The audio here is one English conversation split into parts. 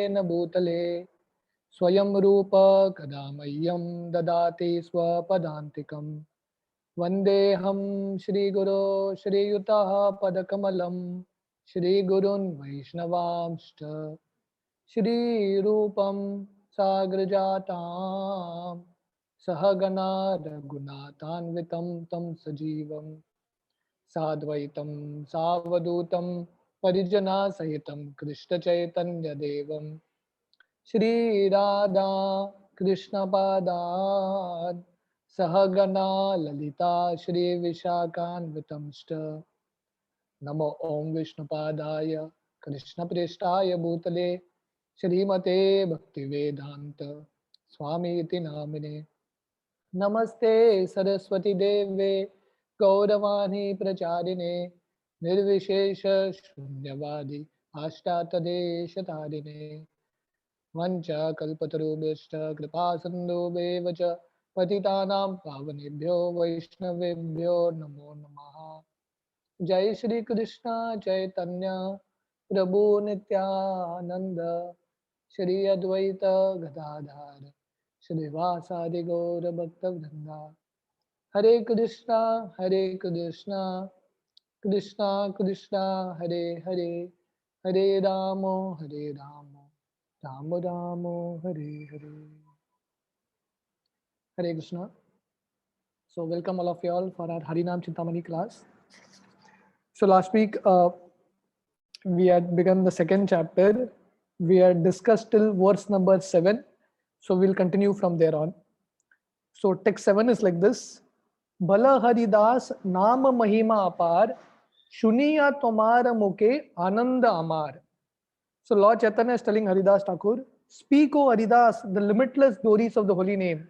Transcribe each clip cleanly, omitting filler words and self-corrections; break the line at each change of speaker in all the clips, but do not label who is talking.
न भूतले स्वयं रूप कदा मह्यं ददाति स्वपदान्तिकम् वन्देऽहं श्रीगुरो श्रीयुतः पदकमलं श्रीगुरुन् वैष्णवांश्च श्रीरूपं साग्रजातां सहगणा रघुनाथान्वितं तं सजीवं साद्वैतं सावधूतं परिजनासहितं कृष्णचैतन्यदेवं श्रीराधा कृष्णपादान् सहगणा ललिता श्रीविशाखान्वितंश्च नमो ॐ विष्णुपादाय कृष्णप्रेष्ठाय भूतले श्रीमते भक्तिवेदान्त स्वामी इति नामिने नमस्ते सरस्वती देवे गौरवाणी प्रचारिणे निर्विशेष शून्यवादी आष्टातदेशतारिणे वञ्चकल्पतरुभ्यश्च कृपा सिन्धुभ्येव च पतितानां पावनेभ्यो वैष्णवेभ्यो नमो नमः। जय श्री कृष्ण चैतन्य प्रभु नित्यानंद श्री अद्वैत गदाधर श्रीवासादि गौर भक्त वृंदा हरे Krishna Krishna Krishna Hare Hare Hare Ram Ram Ram Hare Hare Hare Krishna. So welcome all of you all for our Harinam Chintamani class. So last week we had begun the second chapter. We had discussed till verse number 7. So we'll continue from there on. So text 7 is like this. Bhala Haridas Naam Mahima Apar Shuniya Tomar Muke Ananda Amar. So Lord Chaitanya is telling Haridas Thakur, speak, O Haridas, the limitless glories of the holy name.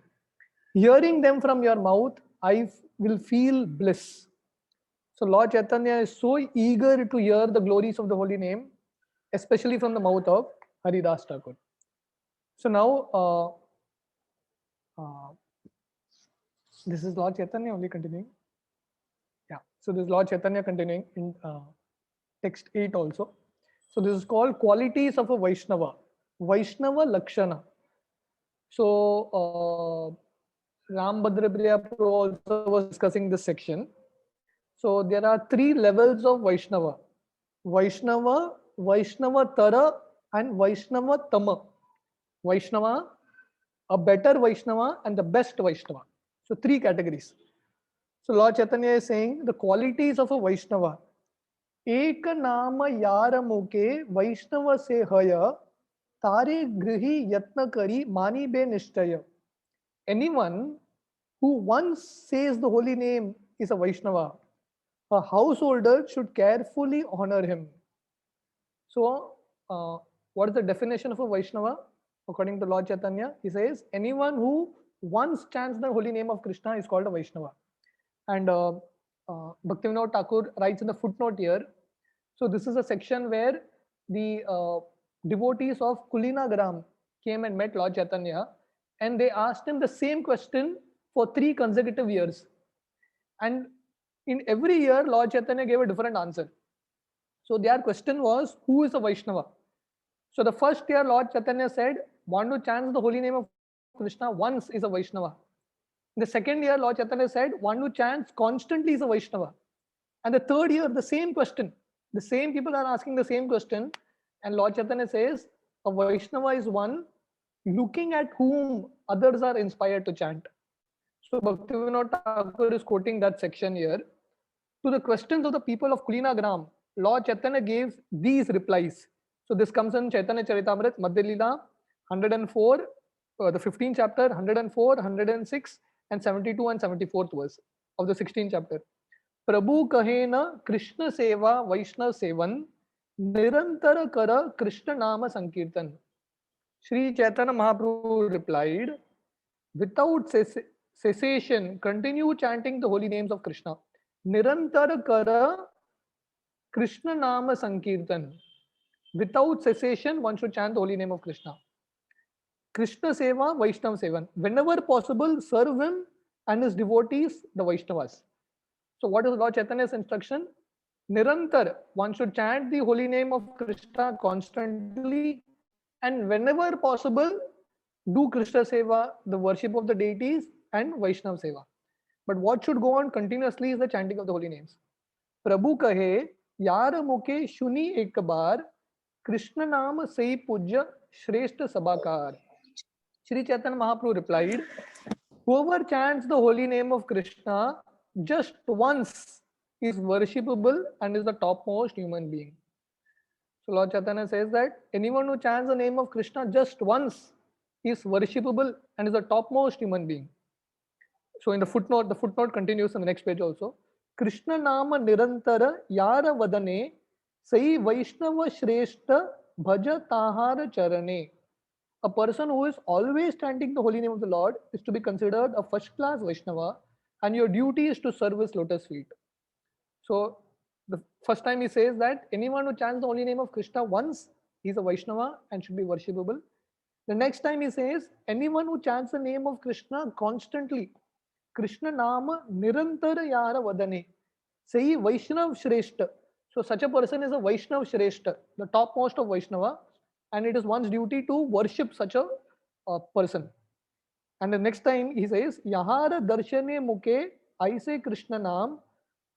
Hearing them from your mouth, I will feel bliss. So Lord Chaitanya is so eager to hear the glories of the holy name, especially from the mouth of Haridas Thakur. So now, this is Lord Chaitanya only continuing. Yeah, so this is Lord Chaitanya continuing in text 8 also. So this is called qualities of a Vaishnava, Vaishnava Lakshana. So Ram Bhadrapriya Pro also was discussing this section. So there are 3 levels of Vaishnava. Vaishnava, Vaishnava Tara and Vaishnava Tama. Vaishnava, a better Vaishnava and the best Vaishnava. So 3 categories. So Lord Chaitanya is saying the qualities of a Vaishnava. Ek nama yara muke Vaishnava se haya tare grihi yatna kari mani be nishtaya. Anyone who once says the holy name is a Vaishnava. A householder should carefully honor him. So, what is the definition of a Vaishnava? According to Lord Chaitanya, he says, anyone who once chants the holy name of Krishna is called a Vaishnava. And Bhaktivinoda Thakur writes in the footnote here. So, this is a section where the devotees of Kulina Gram came and met Lord Chaitanya, and they asked him the same question for 3 consecutive years. And in every year, Lord Chaitanya gave a different answer. So their question was, who is a Vaishnava? So the first year, Lord Chaitanya said, one who chants the holy name of Krishna once is a Vaishnava. In the second year, Lord Chaitanya said, one who chants constantly is a Vaishnava. And the third year, the same question. The same people are asking the same question. And Lord Chaitanya says, a Vaishnava is one looking at whom others are inspired to chant. So Bhaktivinoda Thakur is quoting that section here. To the questions of the people of Kulina Gram, Lord Chaitanya gave these replies. So this comes in Chaitanya Charitamrita, Madhya Leela, 104, the 15th chapter, 104, 106, and 72 and 74th verse of the 16th chapter. Prabhu kahena Krishna seva Vaishnav sevan nirantara kara Krishna nama sankirtan. Sri Chaitanya Mahaprabhu replied, without cessation, continue chanting the holy names of Krishna. Nirantar kara Krishna nama sankirtan. Without cessation, one should chant the holy name of Krishna. Krishna seva, Vaishnav sevan. Whenever possible, serve him and his devotees, the Vaishnavas. So what is Lord Chaitanya's instruction? Nirantar, one should chant the holy name of Krishna constantly and whenever possible, do Krishna Seva, the worship of the deities, and Vaishnav Seva. But what should go on continuously is the chanting of the holy names. Prabhu kahe, यार मुके शुनि एक बार कृष्ण नाम सही पूज्य श्रेष्ठ सभाकार. Sri Chaitanya Mahaprabhu replied, whoever chants the holy name of Krishna just once is worshipable and is the topmost human being. So Lord Chaitanya says that anyone who chants the name of Krishna just once is worshipable and is the topmost human being. So in the footnote continues on the next page also. Krishna Nama Nirantara Yara Vadane Sai Vaishnava Shrestha Bhaja Tahara Charane. A person who is always chanting the holy name of the Lord is to be considered a first class Vaishnava, and your duty is to serve his lotus feet. So the first time he says that anyone who chants the holy name of Krishna once, he is a Vaishnava and should be worshipable. The next time he says anyone who chants the name of Krishna constantly, Krishna Nama Nirantara Yara Vadane, say Vaishnav Shrestha. So such a person is a Vaishnav Shrestha, the topmost of Vaishnava, and it is one's duty to worship such a person. And the next time he says, Yahara Darshane Muke Aise Krishna Nam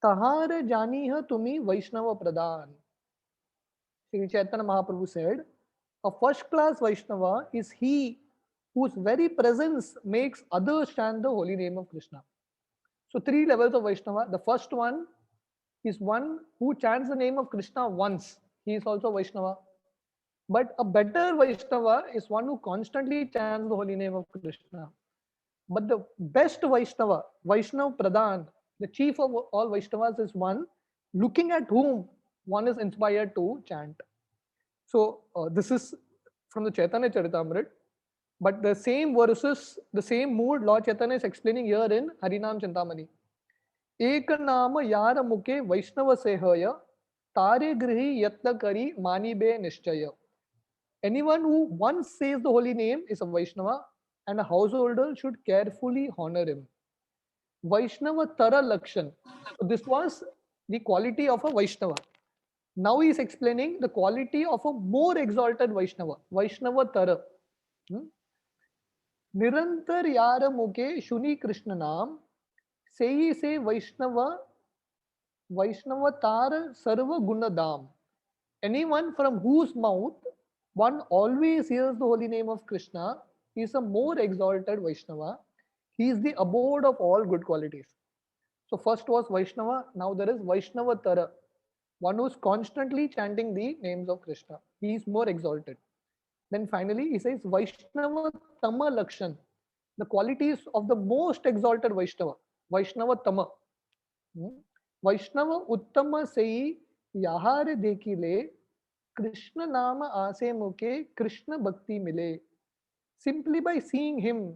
Tahara Janiha Tumi Vaishnava Pradhan. Sri Chaitanya Mahaprabhu said, a first class Vaishnava is he whose very presence makes others chant the holy name of Krishna. So three levels of Vaishnava. The first one is one who chants the name of Krishna once. He is also Vaishnava. But a better Vaishnava is one who constantly chants the holy name of Krishna. But the best Vaishnava, Vaishnav Pradhan, the chief of all Vaishnavas, is one looking at whom one is inspired to chant. So this is from the Chaitanya Charitamrita. But the same verses, the same mood, Lord Chaitanya is explaining here in Harinam Chintamani. Ek nama yara muke Vaishnava sehaya, tare grihi yatna kari mani be nishchaya. Anyone who once says the holy name is a Vaishnava, and a householder should carefully honor him. Vaishnava Tara Lakshan. So this was the quality of a Vaishnava. Now he is explaining the quality of a more exalted Vaishnava. Vaishnava Tara. Nirantar Yara Muke Shuni Krishna Nam Sei Se Vaishnava Tara Sarva Gunadam. Anyone from whose mouth one always hears the holy name of Krishna is a more exalted Vaishnava. He is the abode of all good qualities. So first was Vaishnava, now there is Vaishnava Tara, one who is constantly chanting the names of Krishna. He is more exalted. Then finally he says Vaishnava Tama Lakshan, the qualities of the most exalted Vaishnava, Vaishnava Tama. Vaishnava Uttama Sei Yahare Dekile Krishna Nama Ase Muke Krishna Bhakti Mile. Simply by seeing him,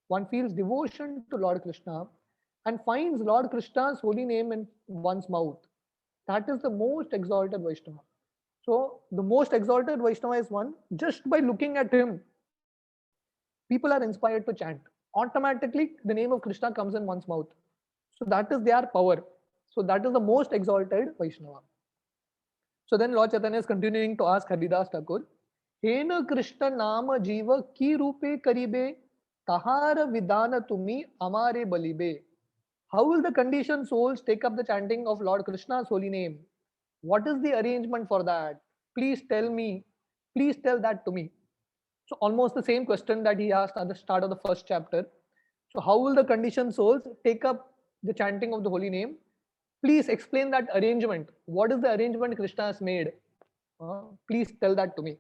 one feels devotion to Lord Krishna and finds Lord Krishna's holy name in one's mouth. That is the most exalted Vaishnava. So the most exalted Vaishnava is one, just by looking at him, people are inspired to chant. Automatically, the name of Krishna comes in one's mouth. So that is their power. So that is the most exalted Vaishnava. So then Lord Chaitanya is continuing to ask Haridas Thakur, Hena Krishna Nama Jiva ki rupe karibe, tahara vidana tumi amare balibe. How will the conditioned souls take up the chanting of Lord Krishna's holy name? What is the arrangement for that? Please tell me. Please tell that to me. So almost the same question that he asked at the start of the first chapter. So how will the conditioned souls take up the chanting of the holy name? Please explain that arrangement. What is the arrangement Krishna has made? Please tell that to me.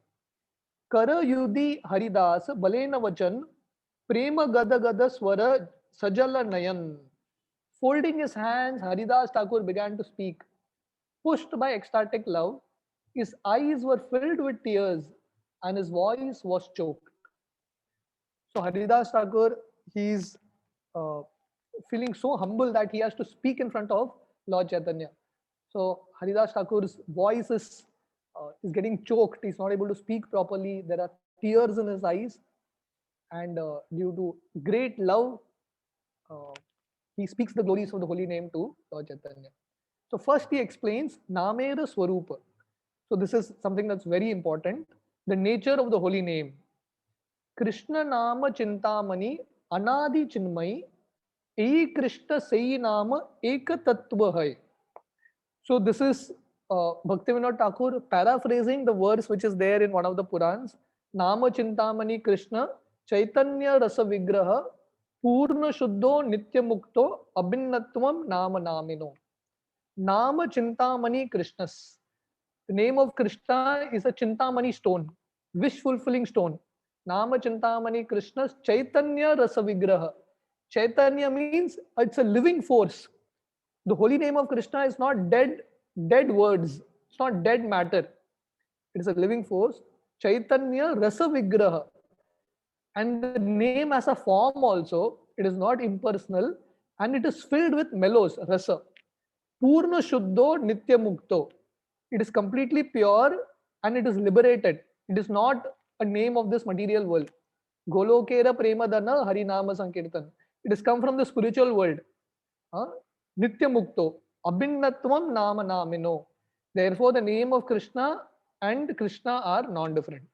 Kara Yudhi Haridas Balena Vachan Prema Gada Gada Swara Sajala Nayan. Folding his hands, Haridas Thakur began to speak. Pushed by ecstatic love, his eyes were filled with tears and his voice was choked. So Haridas Thakur, he's feeling so humble that he has to speak in front of Lord Chaitanya. So Haridas Thakur's voice is getting choked. He's not able to speak properly. There are tears in his eyes. And due to great love, he speaks the glories of the holy name to Lord Chaitanya. So first he explains Namera Swarupa. So this is something that's very important. The nature of the holy name. Krishna Nama Chintamani Anadi Chinmai E Krishna Sei Nama Eka Tattva Hai. So this is Bhaktivinoda Thakur paraphrasing the verse which is there in one of the Purans. Nama Chintamani Krishna Chaitanya Rasa Vigraha Purna Shuddho Nitya Mukto Abhinnatvam Nama Namino. Nama Chintamani Krishnas. The name of Krishna is a Chintamani stone, wish fulfilling stone. Nama Chintamani Krishna's Chaitanya Rasa Vigraha. Chaitanya means it's a living force. The holy name of Krishna is not dead words. It's not dead matter. It is a living force. Chaitanya Rasa Vigraha. And the name as a form also, it is not impersonal and it is filled with melos, rasa. Purna Shuddho Nitya Mukto. It is completely pure and it is liberated. It is not a name of this material world. Golokera Premadana Harinama Sankirtan. It has come from the spiritual world. Nitya Mukto. Abhinnatvam Nama Namino. Therefore, the name of Krishna and Krishna are non-different.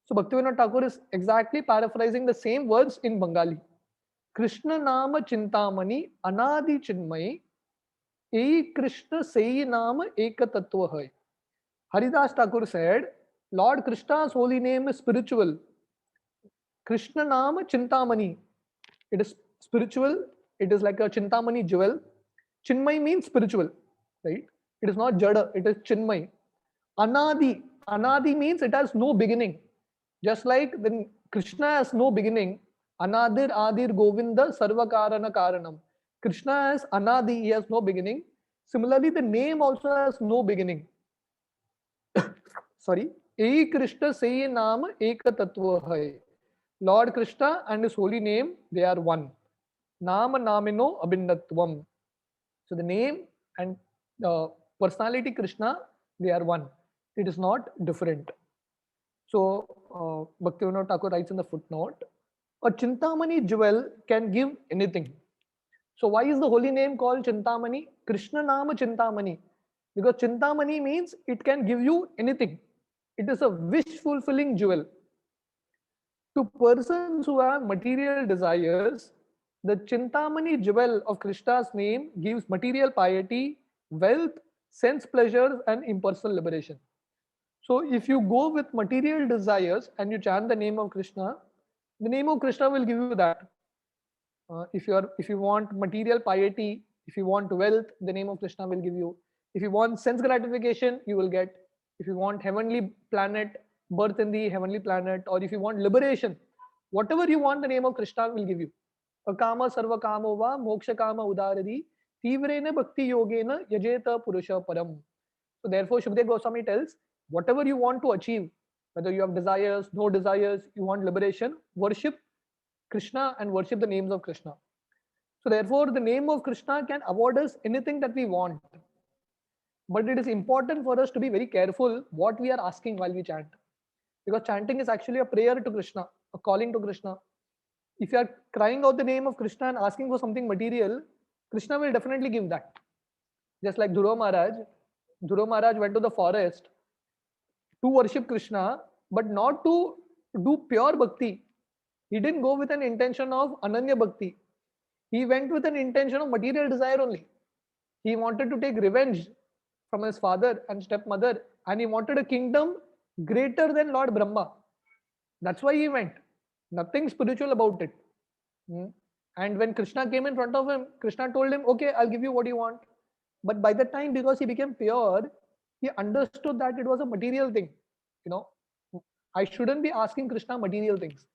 So Bhaktivinoda Thakur is exactly paraphrasing the same words in Bengali. Krishna Nama Chintamani Anadi Chinmai E Krishna Sei Nama Eka Tattva Hai. Haridas Thakur said, Lord Krishna's holy name is spiritual. Krishna Nama Chintamani. It is spiritual. It is like a Chintamani jewel. Chinmay means spiritual, right? It is not Jada, it is Chinmay. Anadi. Anadi means it has no beginning. Just like when Krishna has no beginning, Anadir Adir Govinda Sarva Karana Karanam. Krishna has Anadi, he has no beginning. Similarly, the name also has no beginning. Sorry. E Krishna Sei Nama Eka Tattva Hai. Lord Krishna and his holy name, they are one. Nama Namino Abhinnatvam. So the name and personality Krishna, they are one. It is not different. So Bhaktivinoda Thakur writes in the footnote, a Chintamani jewel can give anything. So why is the holy name called Chintamani? Krishna Nama Chintamani. Because Chintamani means it can give you anything. It is a wish fulfilling jewel. To persons who have material desires, the Chintamani jewel of Krishna's name gives material piety, wealth, sense pleasures, and impersonal liberation. So if you go with material desires and you chant the name of Krishna, the name of Krishna will give you that. If you want material piety, if you want wealth, the name of Krishna will give you. If you want sense gratification, you will get. If you want heavenly planet, birth in the heavenly planet, or if you want liberation, whatever you want, the name of Krishna will give you. Akama sarva kamo va moksha kama udaradi tivrena bhakti yogena yajeta purusha param. So therefore, Shukdev Goswami tells, whatever you want to achieve, whether you have desires, no desires, you want liberation, worship Krishna and worship the names of Krishna. So therefore, the name of Krishna can award us anything that we want. But it is important for us to be very careful what we are asking while we chant. Because chanting is actually a prayer to Krishna, a calling to Krishna. If you are crying out the name of Krishna and asking for something material, Krishna will definitely give that. Just like Dhruva Maharaj went to the forest to worship Krishna, but not to do pure bhakti. He didn't go with an intention of Ananya Bhakti. He went with an intention of material desire only. He wanted to take revenge from his father and stepmother, and he wanted a kingdom greater than Lord Brahma. That's why he went. Nothing spiritual about it. And when Krishna came in front of him, Krishna told him, okay, I'll give you what you want. But by the time, because he became pure, he understood that it was a material thing. I shouldn't be asking Krishna material things.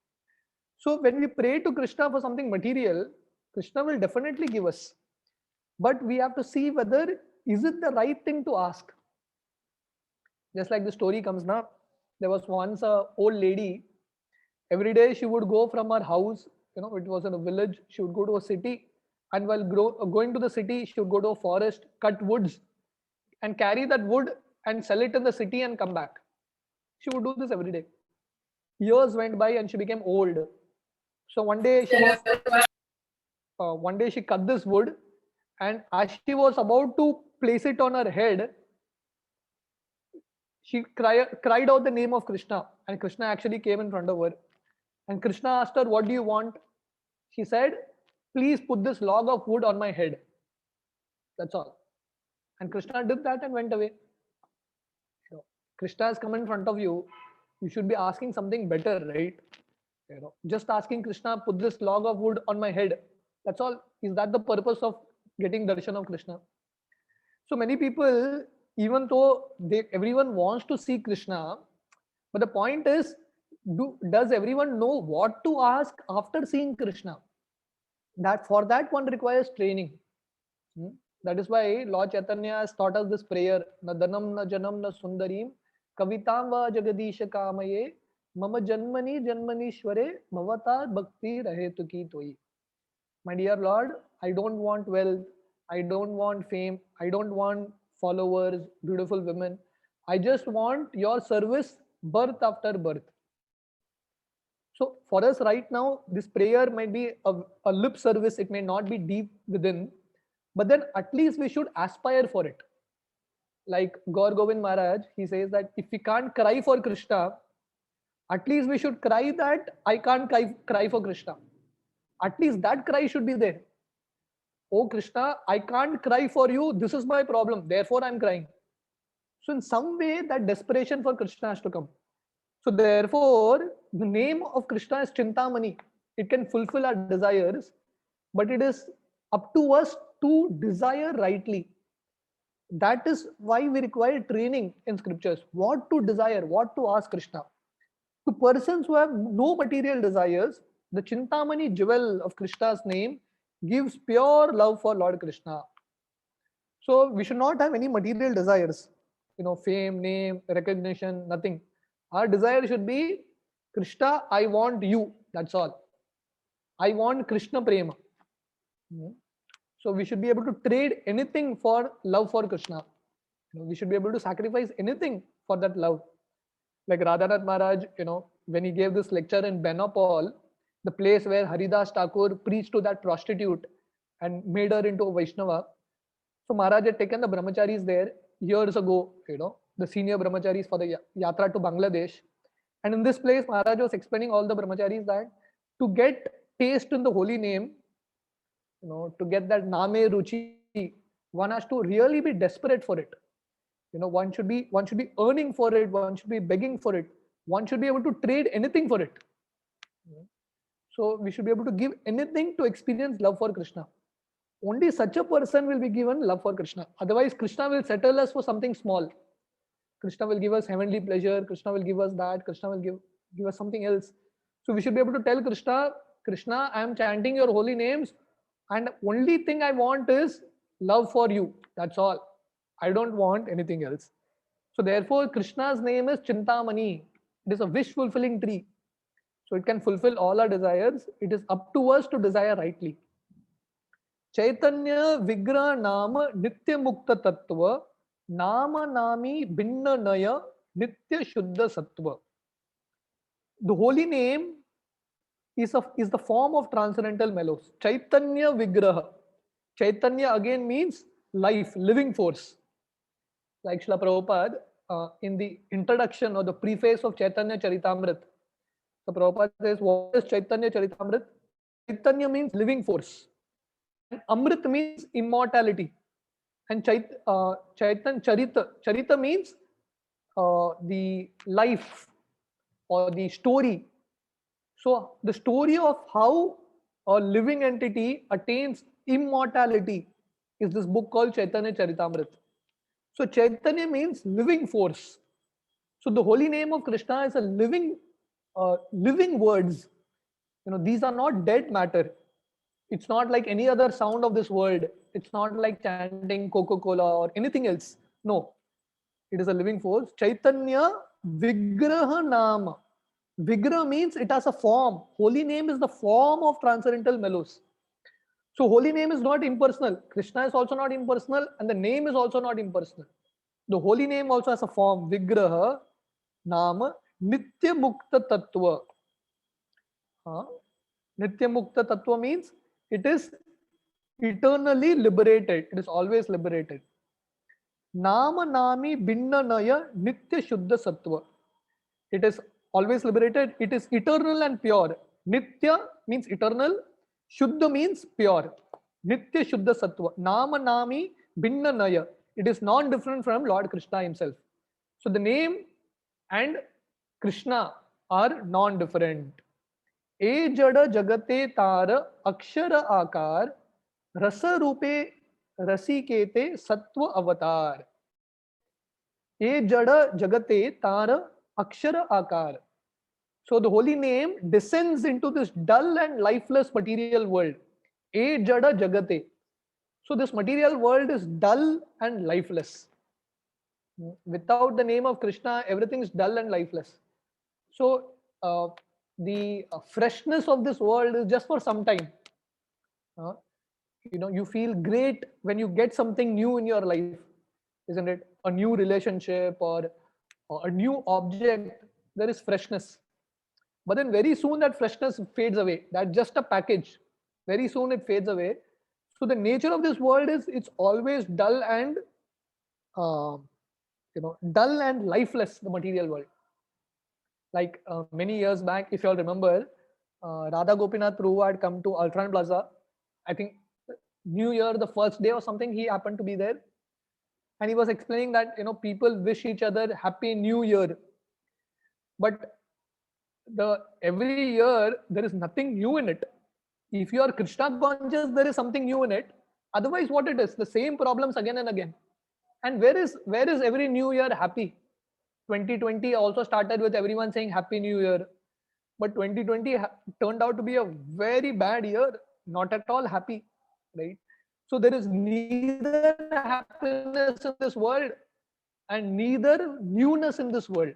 So when we pray to Krishna for something material, Krishna will definitely give us. But we have to see whether is it the right thing to ask. Just like the story comes now, there was once a old lady. Every day she would go from her house, it was in a village, she would go to a city, and while going to the city, she would go to a forest, cut woods, and carry that wood and sell it in the city and come back. She would do this every day. Years went by and she became old. So one day she cut this wood, and as she was about to place it on her head, She cried out the name of Krishna, and Krishna actually came in front of her. And Krishna asked her, "What do you want?" She said, "Please put this log of wood on my head." That's all. And Krishna did that and went away. Krishna has come in front of you. You should be asking something better, right? Just asking Krishna, put this log of wood on my head. That's all. Is that the purpose of getting darshan of Krishna? So many people, even though everyone wants to see Krishna, but the point is, does everyone know what to ask after seeing Krishna? That for that one requires training. That is why Lord Chaitanya has taught us this prayer: Na danam na janam na sundarim kavitam va jagadisha kamaye mama janmani janmanishware bhavata bhakti rahetu ki toi. My dear Lord, I don't want wealth, I don't want fame, I don't want followers, beautiful women. I just want your service birth after birth. So for us right now, this prayer might be a lip service, it may not be deep within, but then at least we should aspire for it. Like Gaur Govind Maharaj, he says that if we can't cry for Krishna, at least we should cry that I can't cry for Krishna. At least that cry should be there. Oh Krishna, I can't cry for you. This is my problem. Therefore, I'm crying. So in some way, that desperation for Krishna has to come. So therefore, the name of Krishna is Chintamani. It can fulfill our desires, but it is up to us to desire rightly. That is why we require training in scriptures. What to desire, what to ask Krishna. To persons who have no material desires, the Chintamani jewel of Krishna's name gives pure love for Lord Krishna. So we should not have any material desires, fame, name, recognition, nothing. Our desire should be, Krishna, I want you. That's all. I want Krishna Prema. So we should be able to trade anything for love for Krishna. We should be able to sacrifice anything for that love. Like Radhanath Maharaj, when he gave this lecture in Benapol, the place where Haridas Thakur preached to that prostitute and made her into a Vaishnava. So Maharaj had taken the brahmacharis there years ago, the senior brahmacharis for the yatra to Bangladesh. And in this place, Maharaj was explaining all the brahmacharis that to get taste in the holy name, to get that name ruchi, one has to really be desperate for it. One should be earning for it, one should be begging for it, one should be able to trade anything for it. So we should be able to give anything to experience love for Krishna. Only such a person will be given love for Krishna. Otherwise, Krishna will settle us for something small. Krishna will give us heavenly pleasure, Krishna will give us that, Krishna will give us something else. So we should be able to tell Krishna, Krishna, I am chanting your holy names, and only thing I want is love for you. That's all. I don't want anything else. So therefore, Krishna's name is Chintamani. It is a wish-fulfilling tree. So it can fulfill all our desires. It is up to us to desire rightly. Chaitanya Vigraha Nama Nitya Mukta Tattva Nama Nami Binna Naya Nitya Shuddha Sattva. The holy name is the form of transcendental mellows. Chaitanya Vigraha. Chaitanya again means life, living force. Like Srila Prabhupada, in the introduction or the preface of Chaitanya Charitamrita, so Prabhupada says, what is Chaitanya Charitamrita? Chaitanya means living force. And Amrit means immortality. And Chaitanya Charita means the life or the story. So the story of how a living entity attains immortality is this book called Chaitanya Charitamrita. So Chaitanya means living force. So the holy name of Krishna is a living words. These are not dead matter. It's not like any other sound of this world. It's not like chanting Coca-Cola or anything else. No, it is a living force. Chaitanya Vigraha Nama. Vigraha means it has a form. Holy name is the form of transcendental mellows. So holy name is not impersonal. Krishna is also not impersonal, and the name is also not impersonal. The holy name also has a form. Vigraha Nama Nitya Mukta Tattva. Nitya Mukta Tattva means it is eternally liberated. It is always liberated. Nama Nami Binna Naya Nitya Shuddha Sattva. It is always liberated. It is eternal and pure. Nitya means eternal. Shuddha means pure. Nitya Shuddha Sattva. Nama Nami Binna Naya. It is non-different from Lord Krishna himself. So the name and Krishna are non-different. ए जड़ जगते तार अक्षर आकार रस रूपे रसिकेते सत्व अवतार. ए जड़ जगते तार अक्षर आकार. So the holy name descends into this dull and lifeless material world. E jada jagate. So this material world is dull and lifeless. Without the name of Krishna, everything is dull and lifeless. So the freshness of this world is just for some time. You feel great when you get something new in your life, isn't it? A new relationship or a new object. There is freshness. But then very soon that freshness fades away. That's just a package. Very soon it fades away. So the nature of this world is it's always dull and dull and lifeless. The material world. Like many years back, if you all remember, Radha Gopinath Prabhu had come to Ultron Plaza. I think New Year, the first day or something, he happened to be there, and he was explaining that people wish each other Happy New Year, but every year there is nothing new in it. If you are Krishna conscious, there is something new in it. Otherwise, what it is, the same problems again and again. And where is every New Year happy? 2020 also started with everyone saying Happy New Year, but 2020 turned out to be a very bad year, not at all happy, right? So there is neither happiness in this world and neither newness in this world.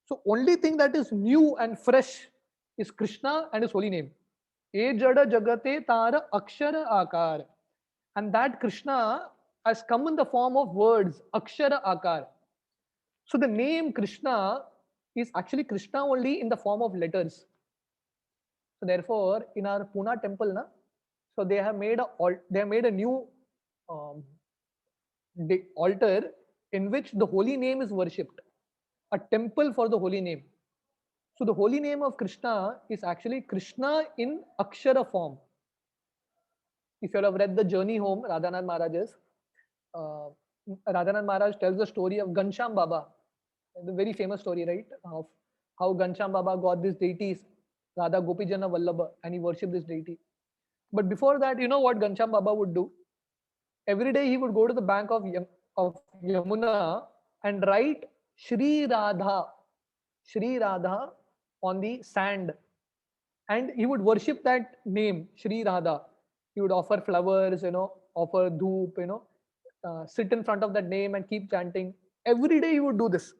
So only thing that is new and fresh is Krishna and his holy name. E jada jagate tara akshara akar. And that Krishna has come in the form of words, akshara akar. So the name Krishna is actually Krishna only in the form of letters. So therefore, in our Pune temple, so they have made a new altar in which the holy name is worshipped. A temple for the holy name. So the holy name of Krishna is actually Krishna in Akshara form. If you have read the Journey Home, Radhanath Maharaj's, Radhanath Maharaj tells the story of Ghanshyam Baba, the very famous story, right? Of how Ghanshyam Baba got this deity, Radha Gopijana Vallabha, and he worshipped this deity. But before that, you know what Ghanshyam Baba would do? Every day he would go to the bank of Yamuna and write Shri Radha on the sand, and he would worship that name Shri Radha. He would offer flowers, offer dhoop, sit in front of that name and keep chanting. Every day he would do this.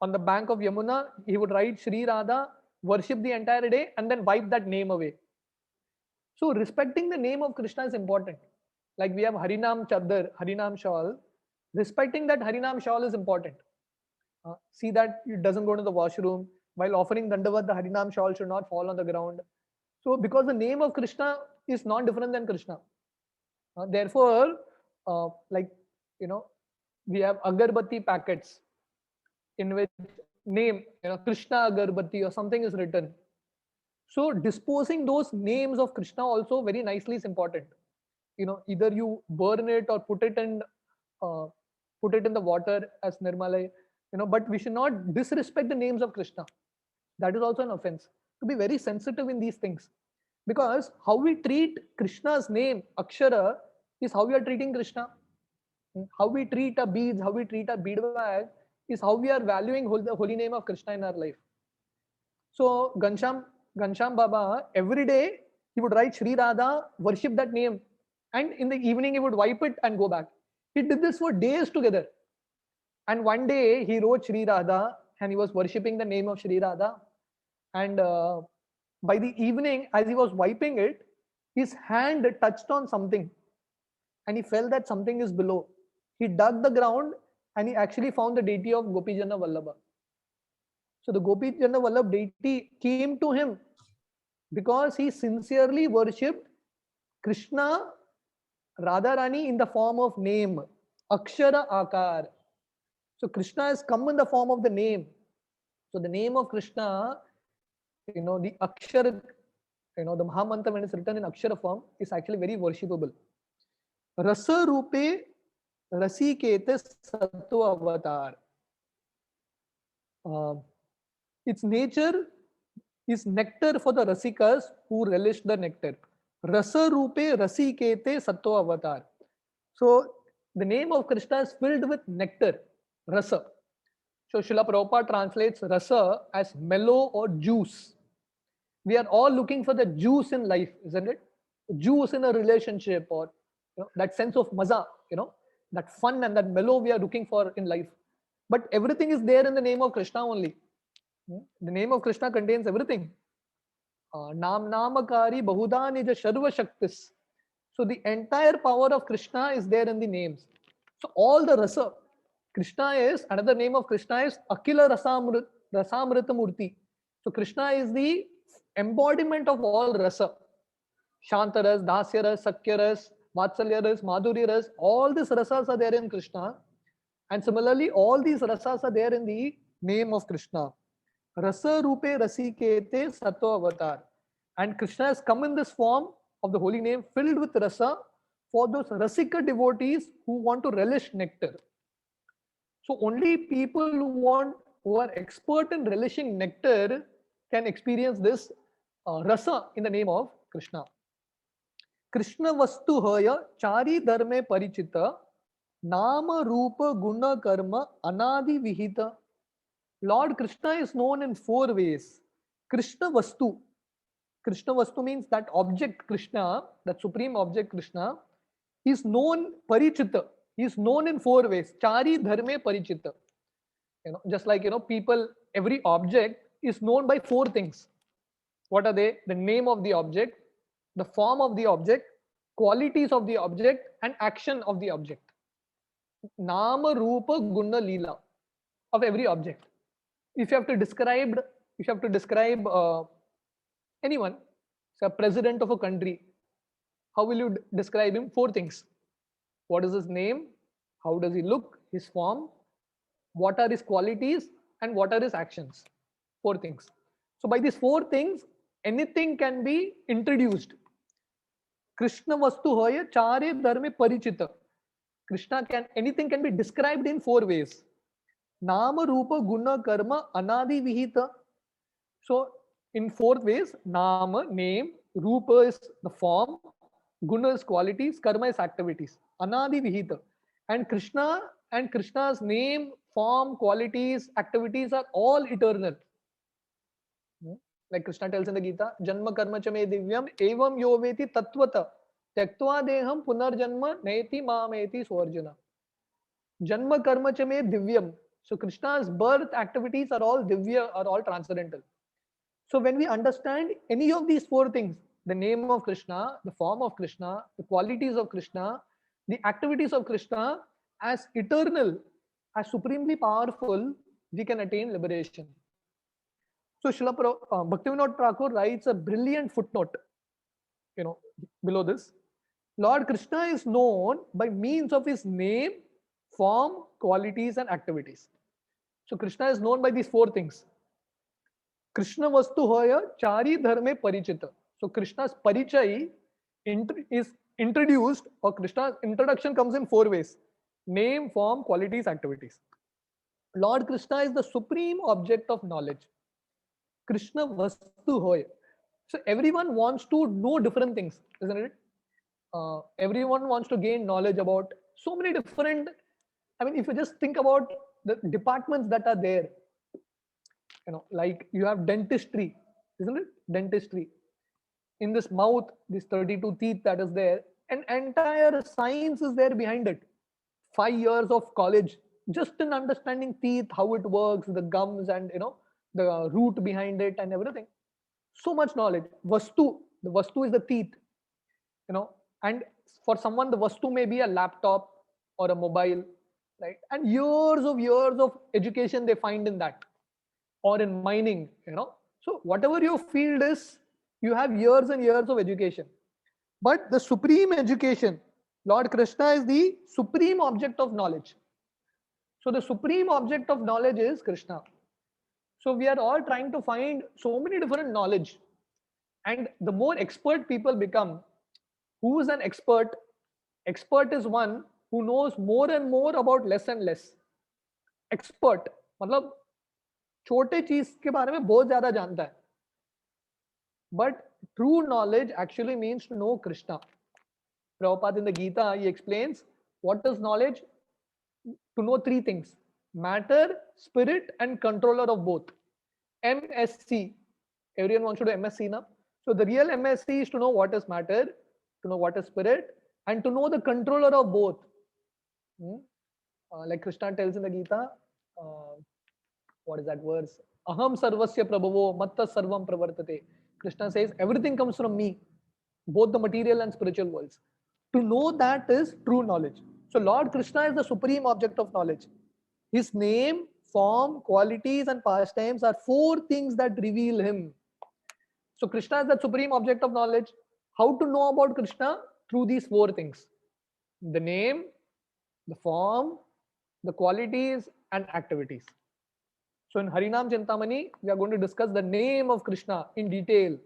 On the bank of Yamuna, he would write Shri Radha, worship the entire day, and then wipe that name away. So respecting the name of Krishna is important. Like we have Harinam Chadar, Harinam Shawl. Respecting that Harinam Shawl is important. See that it doesn't go to the washroom. While offering Dandavat, the Harinam Shawl should not fall on the ground. So because the name of Krishna is not different than Krishna. Therefore, we have agarbatti packets in which name, Krishna agarbatti or something is written. So disposing those names of Krishna also very nicely is important. Either you burn it or put it in the water as nirmalai. But we should not disrespect the names of Krishna. That is also an offense. To be very sensitive in these things, because how we treat Krishna's name Akshara is how we are treating Krishna. How we treat our beads, how we treat our bead bag is how we are valuing the holy name of Krishna in our life. So Ghanshyam Baba, every day he would write Shri Radha, worship that name, and in the evening he would wipe it and go back. He did this for days together. And one day he wrote Shri Radha and he was worshipping the name of Shri Radha. And by the evening, as he was wiping it, his hand touched on something and he felt that something is below. He dug the ground and he actually found the deity of Gopijana Vallabha. So the Gopijana Vallabha deity came to him because he sincerely worshipped Krishna Radharani in the form of name. Akshara Akar. So Krishna has come in the form of the name. So the name of Krishna, the Akshara, the Mahamantra when it's written in Akshara form is actually very worshipable. Rasa Rupe Rasikete Sattva Avatar. Its nature is nectar for the Rasikas who relish the nectar. Rasa Rupe Rasikete Sattva Avatar. So the name of Krishna is filled with nectar, rasa. So Srila Prabhupada translates rasa as mellow or juice. We are all looking for the juice in life, isn't it? Juice in a relationship, or that sense of maza, that fun and that mellow we are looking for in life. But everything is there in the name of Krishna only. The name of Krishna contains everything. Nam Namakari Bahuda Nija Sharva Shaktis. So the entire power of Krishna is there in the names. So all the rasa, Krishna is, another name of Krishna is Akila Rasamrita Murti. So Krishna is the embodiment of all rasa. Shantaras, Dasyaras, Sakyaras, Vatsalyaras, Madhuryaras, all these rasas are there in Krishna. And similarly, all these rasas are there in the name of Krishna. Rasa Rupe Rasikete Sattva Avatar. And Krishna has come in this form of the holy name filled with rasa for those rasika devotees who want to relish nectar. So only people who are expert in relishing nectar can experience this rasa in the name of Krishna. Krishna Vastu Haya Chari Dharme Parichita Nama Rupa Guna Karma Anadi Vihita. Lord Krishna is known in 4 ways. Krishna Vastu. Krishna Vastu means that object Krishna, that supreme object Krishna, is known Parichita. He is known in 4 ways. Chari Dharme Parichita. Just like, people, every object is known by 4 things. What are they? The name of the object, the form of the object, qualities of the object, and action of the object. Nama, Rupa, Guna, Leela of every object. If you have to describe anyone, say a president of a country, how will you describe him? 4 things. What is his name? How does he look? His form? What are his qualities? And what are his actions? 4 things. So by these 4 things, anything can be introduced. Krishna Vastu Hoya Chare Dharme Parichita. Anything can be described in 4 ways. Nama, Rupa, Guna, Karma, Anadi, Vihita. So in 4 ways, Nama, name, Rupa is the form, Guna is qualities, Karma is activities. Anadi, Vihita. And Krishna's name, form, qualities, activities are all eternal. Like Krishna tells in the Gita, Janma Karma Chame Divyam Evam Yoveti Tattvata Tyaktva Deham Punarjanma Neti Mameti Swarjana. Janma Karma Chame Divyam. So Krishna's birth activities are all divya, are all transcendental. So when we understand any of these 4 things, the name of Krishna, the form of Krishna, the qualities of Krishna, the activities of Krishna as eternal, as supremely powerful, we can attain liberation. So Bhaktivinoda Thakur writes a brilliant footnote, below this. Lord Krishna is known by means of his name, form, qualities, and activities. So Krishna is known by these 4 things. Krishna Vastu Hoya Chari Dharme Parichita. So Krishna's Parichay is introduced, or Krishna's introduction comes in 4 ways. Name, form, qualities, activities. Lord Krishna is the supreme object of knowledge. Krishna Vastu Hoya. So everyone wants to know different things, isn't it? Everyone wants to gain knowledge about so many different, if you just think about the departments that are there, like you have dentistry, isn't it? Dentistry. In this mouth, this 32 teeth that is there, an entire science is there behind it. 5 years of college, just in understanding teeth, how it works, the gums, and the root behind it and everything. So much knowledge. Vastu, the Vastu is the teeth, and for someone, the Vastu may be a laptop or a mobile, right? And years of education they find in that, or in mining, So whatever your field is, you have years and years of education. But the supreme education, Lord Krishna is the supreme object of knowledge. So the supreme object of knowledge is Krishna. So we are all trying to find so many different knowledge. And the more expert people become, who is an expert? Expert is one who knows more and more about less and less. Expert मतलब छोटे चीज के बारे में बहुत ज्यादा जानता है. But true knowledge actually means to know Krishna. Prabhupada in the Gita, he explains what is knowledge? To know three things: matter, spirit, and controller of both. MSC. Everyone wants to do MSc now. So the real MSc is to know what is matter, to know what is spirit, and to know the controller of both. Like Krishna tells in the Gita, what is that verse? Aham sarvasya prabhavo matta sarvam pravartate. Krishna says everything comes from me, both the material and spiritual worlds. To know that is true knowledge. So Lord Krishna is the supreme object of knowledge. His name, form, qualities, and pastimes are four things that reveal him. So Krishna is the supreme object of knowledge. How to know about Krishna? Through these four things: the name, the form, the qualities, and activities. So in Harinam Chintamani, we are going to discuss the name of Krishna in detail.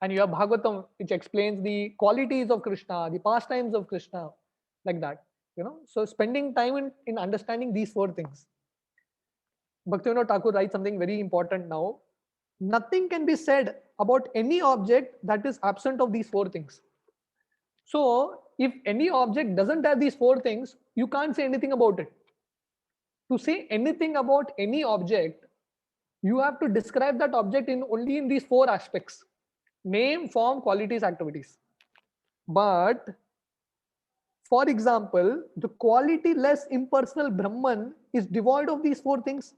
And you have Bhagavatam, which explains the qualities of Krishna, the pastimes of Krishna, like that. So spending time in understanding these four things. Bhaktivinoda Thakur writes something very important now. Nothing can be said about any object that is absent of these four things. So if any object doesn't have these four things, you can't say anything about it. To say anything about any object, you have to describe that object only in these four aspects: name, form, qualities, activities. But for example, the quality-less impersonal Brahman is devoid of these four things.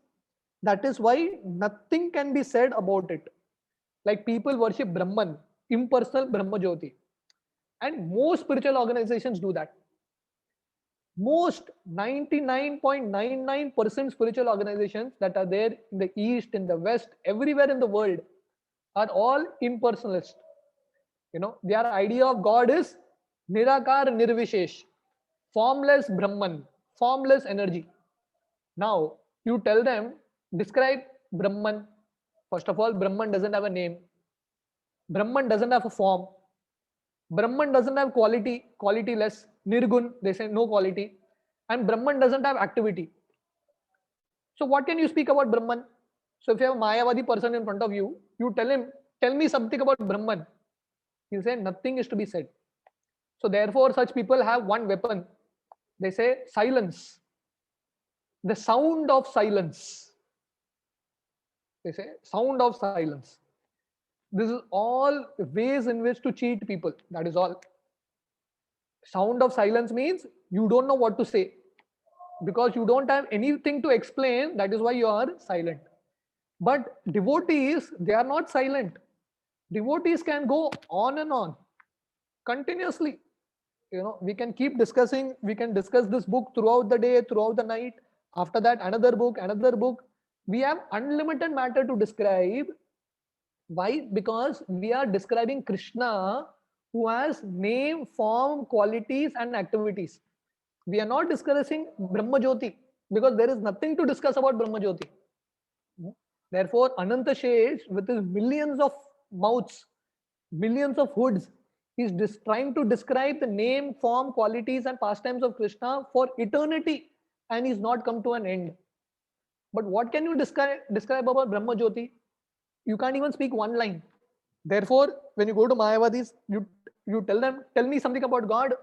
That is why nothing can be said about it. Like people worship Brahman, impersonal Brahma Jyoti. And most spiritual organizations do that. Most 99.99% spiritual organizations that are there in the East, in the West, everywhere in the world are all impersonalist. Their idea of God is Nirakar Nirvishesh, formless Brahman, formless energy. Now, you tell them, describe Brahman. First of all, Brahman doesn't have a name. Brahman doesn't have a form. Brahman doesn't have quality, qualityless. Nirgun, they say no quality. And Brahman doesn't have activity. So what can you speak about Brahman? So if you have a Mayavadi person in front of you, you tell him, tell me something about Brahman. He'll say nothing is to be said. So therefore, such people have one weapon. They say silence. The sound of silence. They say sound of silence. This is all ways in which to cheat people. That is all. Sound of silence means you don't know what to say. Because you don't have anything to explain, that is why you are silent. But devotees, they are not silent. Devotees can go on and on continuously. We can keep discussing, we can discuss this book throughout the day, throughout the night. After that, another book, another book. We have unlimited matter to describe. Why? Because we are describing Krishna, who has name, form, qualities, and activities. We are not discussing Brahma Jyoti because there is nothing to discuss about Brahma Jyoti. Therefore, Ananta Shesh, with his millions of mouths, millions of hoods, he's trying to describe the name, form, qualities, and pastimes of Krishna for eternity, and he's not come to an end. But what can you describe about Brahma Jyoti? You can't even speak one line. Therefore, when you go to Mayavadis, you tell them, tell me something about God.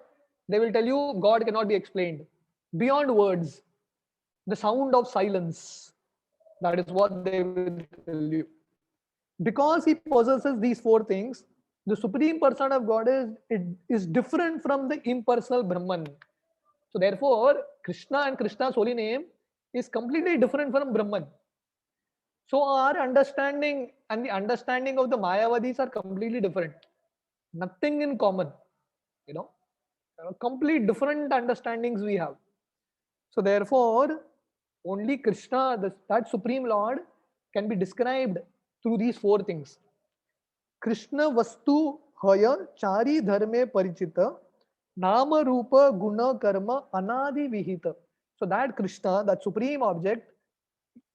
They will tell you God cannot be explained beyond words. The sound of silence. That is what they will tell you. Because he possesses these four things, the supreme person of God is different from the impersonal Brahman. So therefore, Krishna and Krishna's holy name is completely different from Brahman. So our understanding and the understanding of the Mayavadis are completely different. Nothing in common. Complete different understandings we have. So therefore, only Krishna, that Supreme Lord, can be described through these four things. Krishna vastu haya chari dharme parichita Nama Rupa Guna Karma Anadi Vihita. So that Krishna, that supreme object,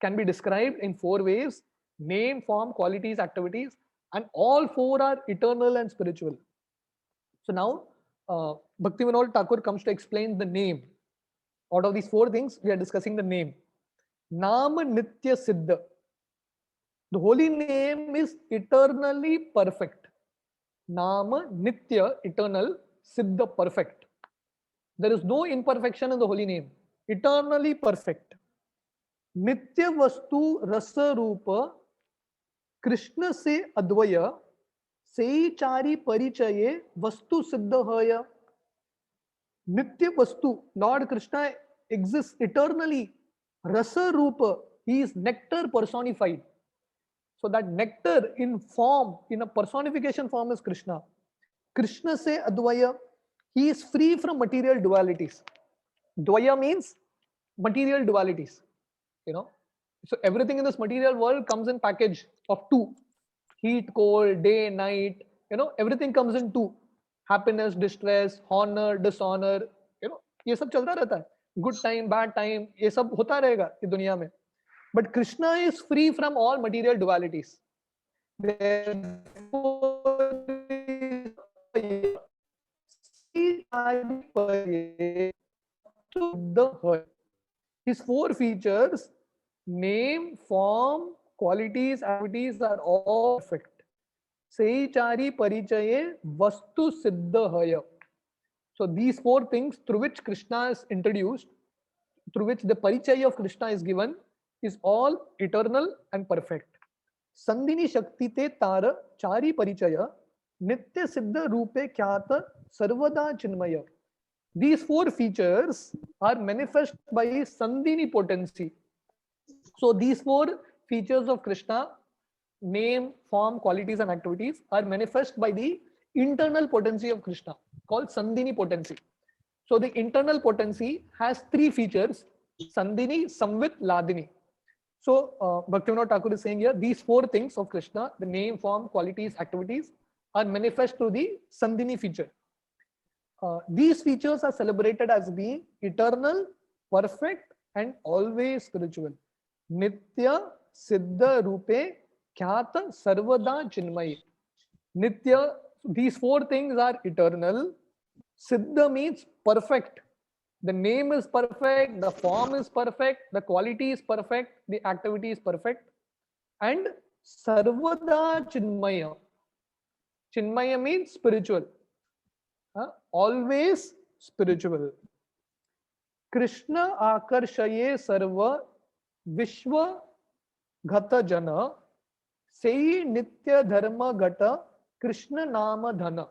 can be described in four ways: name, form, qualities, activities, and all four are eternal and spiritual. So now Bhaktivinoda Thakur comes to explain the name. Out of these four things, we are discussing the name. Nama Nitya Siddha. The holy name is eternally perfect. Nama Nitya, eternal, Siddha, perfect. There is no imperfection in the holy name. Eternally perfect. Nitya Vastu Rasa Rupa Krishna se Advaya Sei Chari Parichaye Vastu Siddha Haya. Nitya Vastu, Lord Krishna exists eternally. Rasa Rupa, he is nectar personified. So that nectar in form, in a personification form, is Krishna. Krishna se Advaya, he is free from material dualities. Dvaya means material dualities. So everything in this material world comes in package of two: heat, cold, day, night. Everything comes in two: happiness, distress, honor, dishonor. ये सब चलता रहता है. Good time, bad time, ये सब होता रहेगा इस दुनिया में. But Krishna is free from all material dualities. His four features, name, form, qualities, activities, are all perfect. Seichari parichaye vastu siddhaya. So these four things through which Krishna is introduced, through which the parichaya of Krishna is given, is all eternal and perfect. Sandhini Shakti te tara chari parichaya nitya siddha rupe khyata sarvada chinmaya. These four features are manifest by Sandhini potency. So these four features of Krishna, name, form, qualities, and activities, are manifest by the internal potency of Krishna, called Sandhini potency. So the internal potency has three features: Sandhini, Samvit, Ladini. So Bhaktivinoda Thakur is saying here, these four things of Krishna, the name, form, qualities, activities, are manifest through the Sandhini feature. These features are celebrated as being eternal, perfect, and always spiritual. Nitya, Siddha, Rupe, Khyata, Sarvada, Chinmayi. Nitya, these four things are eternal. Siddha means perfect. The name is perfect, the form is perfect, the quality is perfect, the activity is perfect. And Sarvada Chinmaya. Chinmaya means spiritual. Always spiritual. Krishna akarshaye sarva vishwa ghata jana sei nitya dharma gata Krishna nama dhana.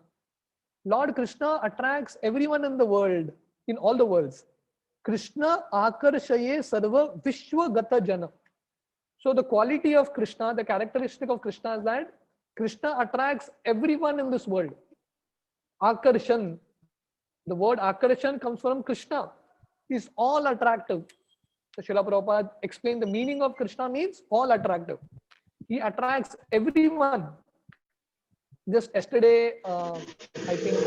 Lord Krishna attracts everyone in the world, in all the worlds. Krishna akarshaye sarva vishwa gata jana. So the quality of Krishna, the characteristic of Krishna is that Krishna attracts everyone in this world. Akarshan. The word akarshan comes from Krishna. He's all attractive. So Srila Prabhupada explained the meaning of Krishna means all attractive. He attracts everyone. Just yesterday, I think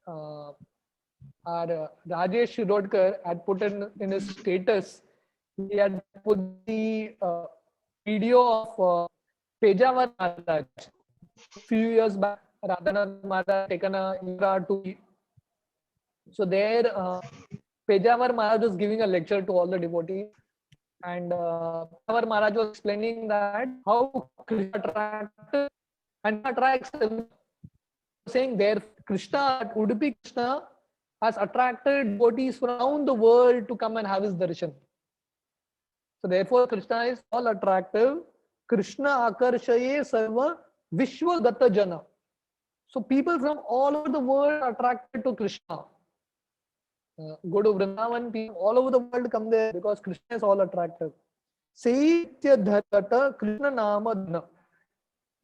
our Rajesh Shirodkar had put in his status, he had put the video of Pejawar Maharaj. A few years back, Radhanath Maharaj taken a Indra to. So there, Pejawar Maharaj was giving a lecture to all the devotees, and Pejawar Maharaj was explaining that how Krishna attracts and attracts them, saying there Krishna, Udupi Krishna, has attracted devotees from around the world to come and have his darshan. So therefore, Krishna is all attractive. Krishna akarshaye sarva vishwa gata jana. So people from all over the world are attracted to Krishna. Go to Vrindavan, people all over the world come there because Krishna is all attractive. Saitya dharata Krishna nama dhana.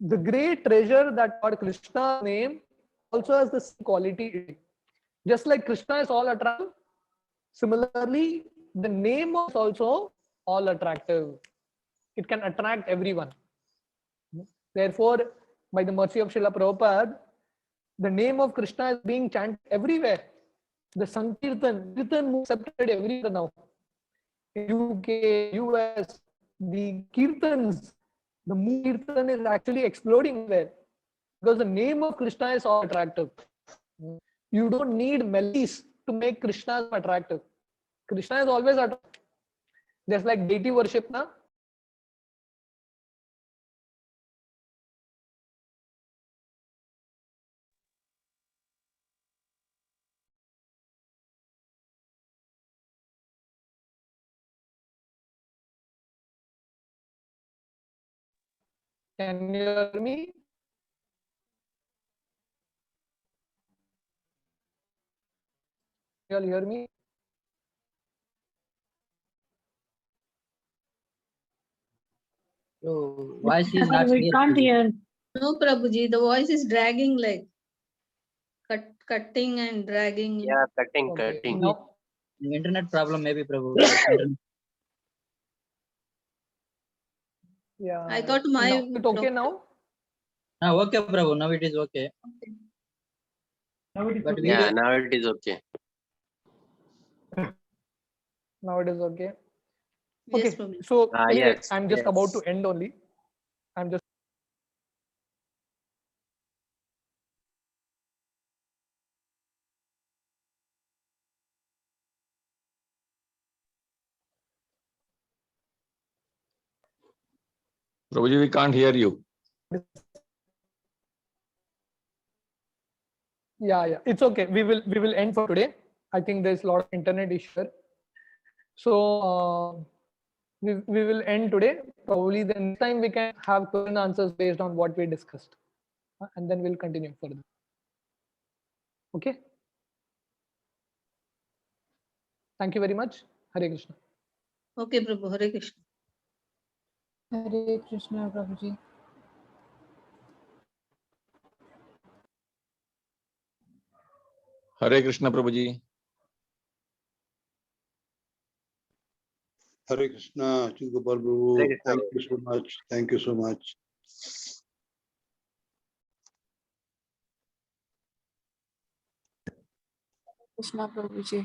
The great treasure that God Krishna's name also has this quality. Just like Krishna is all attractive, similarly, the name is also all attractive. It can attract everyone. Therefore, by the mercy of Srila Prabhupada, The name of Krishna is being chanted everywhere. The Sankirtan moves accepted everywhere now. In UK, US, the Kirtans, the Kirtan is actually exploding there because the name of Krishna is all attractive. You don't need melodies to make Krishna attractive. Krishna is always attractive. Just like deity worship, na? Can you hear me? You all hear me?
So voice is not
We
clear.
can't hear.
No, Prabhuji, the voice is dragging like cutting and dragging.
Yeah, cutting.
Now,
Internet problem maybe, Prabhu. Internet.
yeah.
I thought my
Now, it's okay now?
Okay, Prabhu. Now it is okay. But we
Yeah, now it is okay.
Now it is okay.
Yes,
Okay,
Prabhuji.
so anyway,
Yes,
I'm just
yes.
about to end only. I'm just
Prabhuji, we can't hear you.
yeah, it's okay. We will end for today. I think there's a lot of internet issue. So we will end today. Probably the next time we can have question answers based on what we discussed, and then we'll continue further. Okay. Thank you very much. Hare Krishna.
Okay, Prabhu, Hare Krishna.
Hare Krishna, Prabhuji.
Hare Krishna, Prabhuji.
Hare Krishna, Chingopal Prabhu.
Hare Krishna,
Thank you so much. Thank you so much.
Krishna, Prabhuji.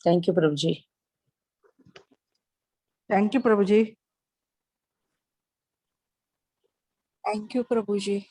Thank you, Prabhuji.
Thank you, Prabhuji. Thank you, Prabhuji.